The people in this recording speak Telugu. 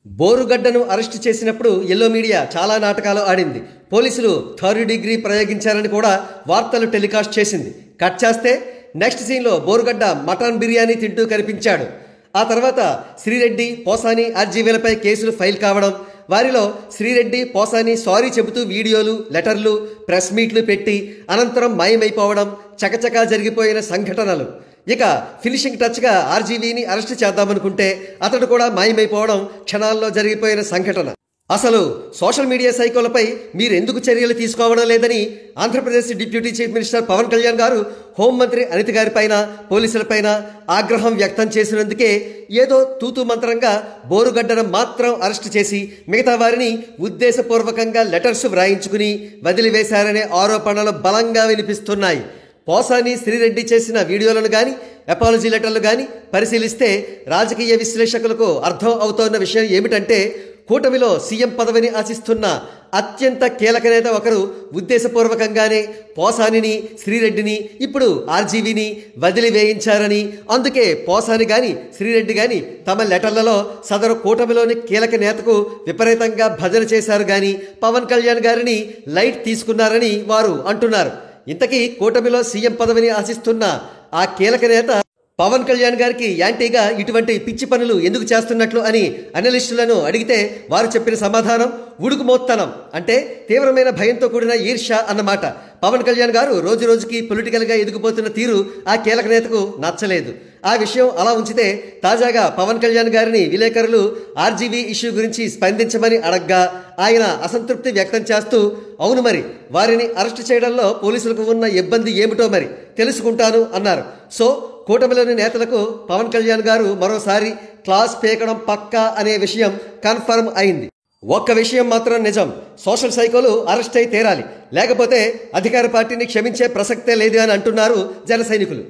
బోరుగడ్డను అరెస్టు చేసినప్పుడు ఎల్లో మీడియా చాలా నాటకాలు ఆడింది. పోలీసులు థర్డ్ డిగ్రీ ప్రయోగించారని కూడా వార్తలు టెలికాస్ట్ చేసింది. కట్ చేస్తే నెక్స్ట్ సీన్లో బోరుగడ్డ మటన్ బిర్యానీ తింటూ కనిపించాడు. ఆ తర్వాత శ్రీరెడ్డి, పోసాని ఆర్జీవీలపై కేసులు ఫైల్ కావడం, వారిలో శ్రీరెడ్డి, పోసాని సారీ చెబుతూ వీడియోలు, లెటర్లు, ప్రెస్ మీట్లు పెట్టి అనంతరం మాయమైపోవడం, చకచకా జరిగిపోయిన సంఘటనలు. ఇక ఫినిషింగ్ టచ్గా ఆర్జీవీని అరెస్ట్ చేద్దామనుకుంటే అతడు కూడా మాయమైపోవడం క్షణాల్లో జరిగిపోయిన సంఘటన. అసలు సోషల్ మీడియా సైకోలపై మీరెందుకు చర్యలు తీసుకోవడం లేదని Andhra Pradesh deputy chief minister Pawan Kalyan గారు హోంమంత్రి అనిత గారిపైన, పోలీసులపైన ఆగ్రహం వ్యక్తం చేసినందుకే ఏదో తూతూ మంత్రంగా బోరుగడ్డను మాత్రం అరెస్ట్ చేసి మిగతా వారిని ఉద్దేశపూర్వకంగా లెటర్స్ వ్రాయించుకుని వదిలివేశారనే ఆరోపణలు బలంగా వినిపిస్తున్నాయి. పోసాని, శ్రీరెడ్డి చేసిన వీడియోలను కానీ, అపాలజీ లెటర్లు కానీ పరిశీలిస్తే రాజకీయ విశ్లేషకులకు అర్థం అవుతోన్న విషయం ఏమిటంటే, కూటమిలో సీఎం పదవిని ఆశిస్తున్న అత్యంత కీలక నేత ఒకరు ఉద్దేశపూర్వకంగానే పోసానిని, శ్రీరెడ్డిని, ఇప్పుడు ఆర్జీవీని వదిలివేయించారని, అందుకే పోసాని కానీ, శ్రీరెడ్డి కానీ తమ లెటర్లలో సదరు కూటమిలోని కీలక నేతకు విపరీతంగా భజన చేశారు కానీ పవన్ కళ్యాణ్ గారిని లైట్ తీసుకున్నారని వారు అంటున్నారు. ఇంతకీ కూటమిలో సీఎం పదవిని ఆశిస్తున్న ఆ కీలక నేత పవన్ కళ్యాణ్ గారికి యాంటీగా ఇటువంటి పిచ్చి పనులు ఎందుకు చేస్తున్నట్లు అని అనలిస్టులను అడిగితే వారు చెప్పిన సమాధానం ఉడుకుమోత్తనం, అంటే తీవ్రమైన భయంతో కూడిన ఈర్ష్య అన్నమాట. పవన్ కళ్యాణ్ గారు రోజు రోజుకి పొలిటికల్గా ఎదిగిపోతున్న తీరు ఆ కీలక నేతకు నచ్చలేదు. ఆ విషయం అలా ఉంచితే తాజాగా పవన్ కళ్యాణ్ గారిని విలేకరులు ఆర్జీవీ ఇష్యూ గురించి స్పందించమని అడగ్గా ఆయన అసంతృప్తి వ్యక్తం చేస్తూ, అవును మరి వారిని అరెస్ట్ చేయడంలో పోలీసులకు ఉన్న ఇబ్బంది ఏమిటో మరి తెలుసుకుంటాను అన్నారు. సో కూటమిలోని నేతలకు పవన్ కళ్యాణ్ గారు మరోసారి క్లాస్ పీకడం పక్కా అనే విషయం కన్ఫర్మ్ అయింది. ఒక్క విషయం మాత్రం నిజం, సోషల్ సైకోలు అరెస్ట్ అయి తీరాలి, లేకపోతే అధికార పార్టీని క్షమించే ప్రసక్తే లేదు అని అంటున్నారు జన సైనికులు.